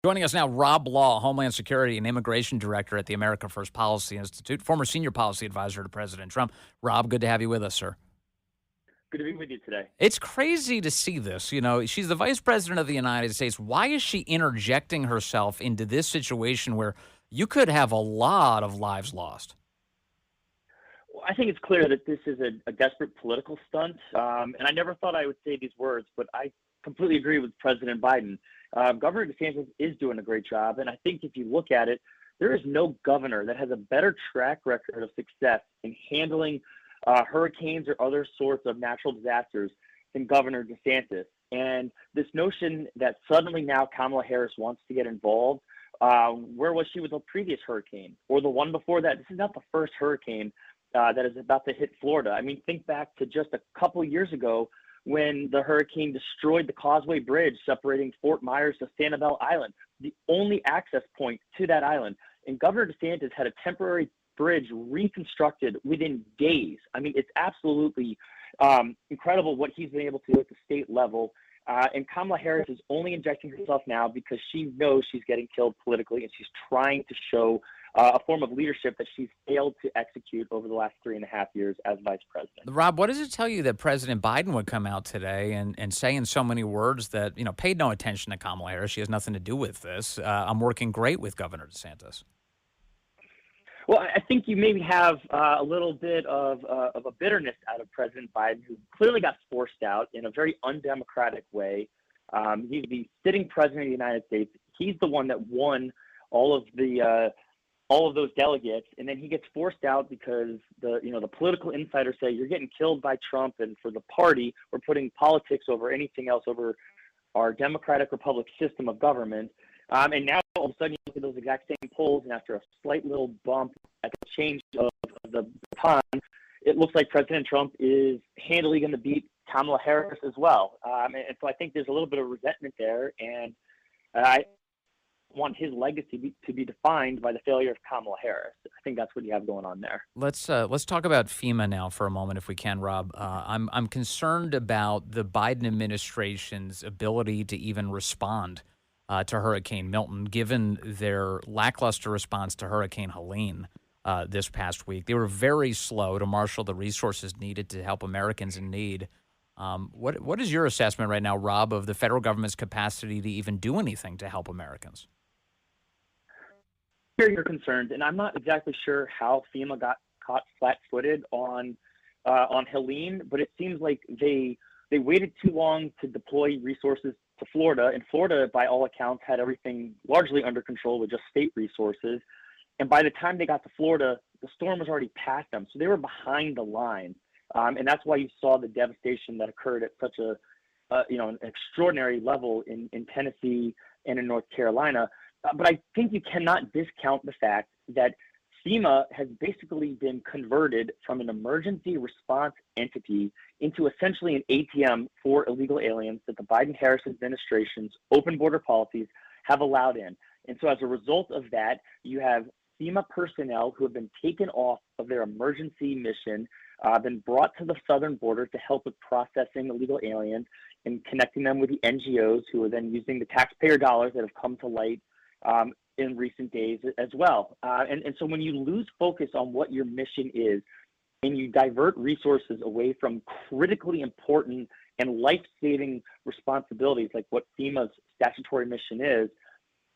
Joining us now, Rob Law, Homeland Security and Immigration Director at the America First Policy Institute, former senior policy advisor to President Trump. Rob, good to have you with us, sir. Good to be with you today. It's crazy to see this. You know, she's the vice president of the United States. Why is she interjecting herself into this situation where you could have a lot of lives lost? Well, I think it's clear that this is a desperate political stunt. And I never thought I would say these words, but I completely agree with President Biden. Governor DeSantis is doing a great job. And I think if you look at it, there is no governor that has a better track record of success in handling hurricanes or other sorts of natural disasters than Governor DeSantis. And this notion that suddenly now Kamala Harris wants to get involved, where was she with the previous hurricane or the one before that? This is not the first hurricane that is about to hit Florida. I mean, think back to just a couple years ago when the hurricane destroyed the Causeway Bridge separating Fort Myers to Sanibel Island, the only access point to that island. And Governor DeSantis had a temporary bridge reconstructed within days. I mean, it's absolutely incredible what he's been able to do at the state level. And Kamala Harris is only injecting herself now because she knows she's getting killed politically, and she's trying to show a form of leadership that she's failed to execute over the last 3.5 years as vice president. Rob, what does it tell you that President Biden would come out today and say in so many words that, you know, paid no attention to Kamala Harris? She has nothing to do with this. I'm working great with Governor DeSantis. Well, I think you maybe have a little bit of a bitterness out of President Biden, who clearly got forced out in a very undemocratic way. He's the sitting president of the United States. He's the one that won all of those delegates, and then he gets forced out because the political insiders say you're getting killed by Trump, and for the party, we're putting politics over anything else, over our democratic republic system of government. And now all of a sudden you look at those exact same polls, and after a slight little bump at the change of the baton, it looks like President Trump is handily going to beat Kamala Harris as well. And so I think there's a little bit of resentment there, and I want his legacy to be defined by the failure of Kamala Harris. I think that's what you have going on there. Let's talk about FEMA now for a moment, if we can, Rob. I'm concerned about the Biden administration's ability to even respond to Hurricane Milton, given their lackluster response to Hurricane Helene this past week. They were very slow to marshal the resources needed to help Americans in need. What is your assessment right now, Rob, of the federal government's capacity to even do anything to help Americans? You're concerned, and I'm not exactly sure how FEMA got caught flat-footed on Helene, but it seems like they waited too long to deploy resources to Florida, and Florida, by all accounts, had everything largely under control with just state resources. And by the time they got to Florida, the storm was already past them, so they were behind the line, and that's why you saw the devastation that occurred at such an extraordinary level in Tennessee and in North Carolina. But I think you cannot discount the fact that FEMA has basically been converted from an emergency response entity into essentially an ATM for illegal aliens that the Biden-Harris administration's open border policies have allowed in. And so as a result of that, you have FEMA personnel who have been taken off of their emergency mission, been brought to the southern border to help with processing illegal aliens and connecting them with the NGOs who are then using the taxpayer dollars that have come to light in recent days as well. And so when you lose focus on what your mission is and you divert resources away from critically important and life-saving responsibilities like what FEMA's statutory mission is,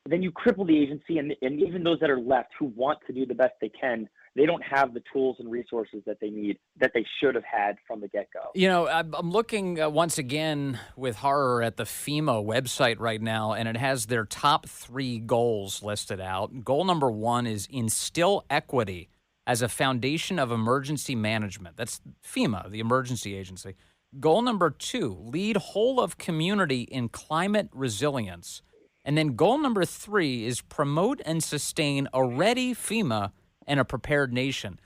then you cripple the agency, and even those that are left who want to do the best they can, they don't have the tools and resources that they need, that they should have had from the get-go. You know, I'm looking once again with horror at the FEMA website right now, and it has their top 3 goals listed out. Goal number 1 is instill equity as a foundation of emergency management. That's FEMA, the emergency agency. Goal number 2, lead whole of community in climate resilience. And then goal number 3 is promote and sustain a ready FEMA and a prepared nation.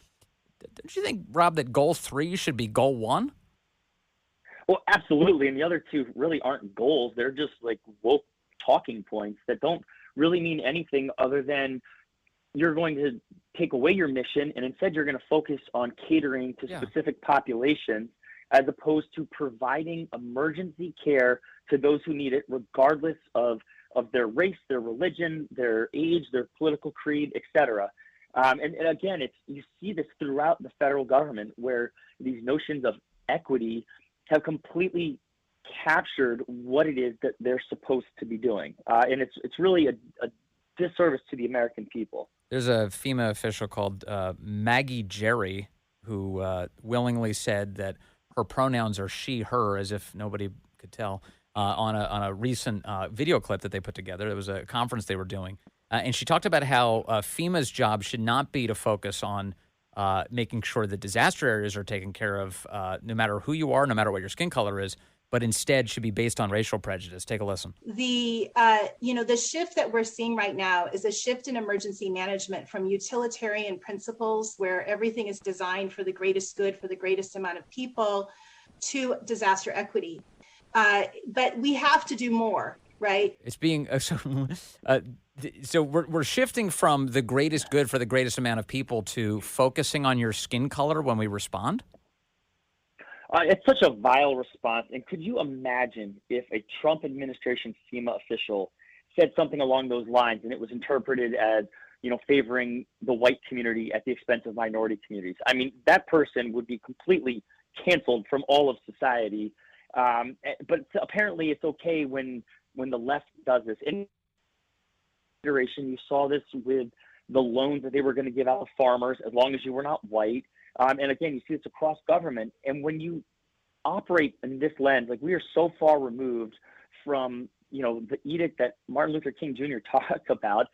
Don't you think, Rob, that goal 3 should be goal 1? Well, absolutely. And the other 2 really aren't goals. They're just like woke talking points that don't really mean anything other than you're going to take away your mission, and instead you're going to focus on catering to specific populations as opposed to providing emergency care to those who need it, regardless of of their race, their religion, their age, their political creed, etc. And again, you see this throughout the federal government, where these notions of equity have completely captured what it is that they're supposed to be doing, and it's really a disservice to the American people. There's a FEMA official called Maggie Jerry who willingly said that her pronouns are she, her, as if nobody could tell, on a recent video clip that they put together. It was a conference they were doing. And she talked about how FEMA's job should not be to focus on making sure that disaster areas are taken care of, no matter who you are, no matter what your skin color is, but instead should be based on racial prejudice. Take a listen. The shift that we're seeing right now is a shift in emergency management from utilitarian principles, where everything is designed for the greatest good for the greatest amount of people, to disaster equity. But we have to do more, right? It's being so we're shifting from the greatest good for the greatest amount of people to focusing on your skin color when we respond. It's such a vile response. And could you imagine if a Trump administration FEMA official said something along those lines and it was interpreted as, favoring the white community at the expense of minority communities? I mean, that person would be completely canceled from all of society. But apparently it's okay when the left does this. In consideration, you saw this with the loans that they were going to give out to farmers as long as you were not white. And again, you see this across government. And when you operate in this lens, like, we are so far removed from, the edict that Martin Luther King Jr. talked about.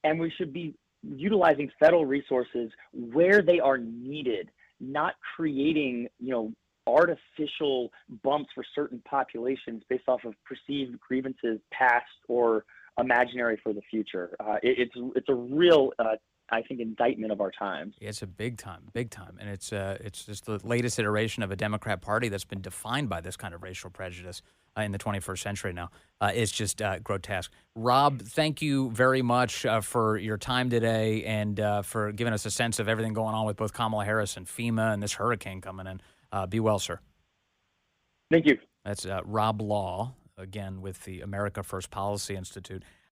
And we should be utilizing federal resources where they are needed, not creating, artificial bumps for certain populations based off of perceived grievances past or imaginary for the future. It's a real I think, indictment of our times. Yeah, it's a big time, and it's just the latest iteration of a Democrat Party that's been defined by this kind of racial prejudice in the 21st century now. It's just grotesque. Rob, thank you very much for your time today and for giving us a sense of everything going on with both Kamala Harris and FEMA and this hurricane coming in. Be well, sir. Thank you. That's Rob Law, again, with the America First Policy Institute.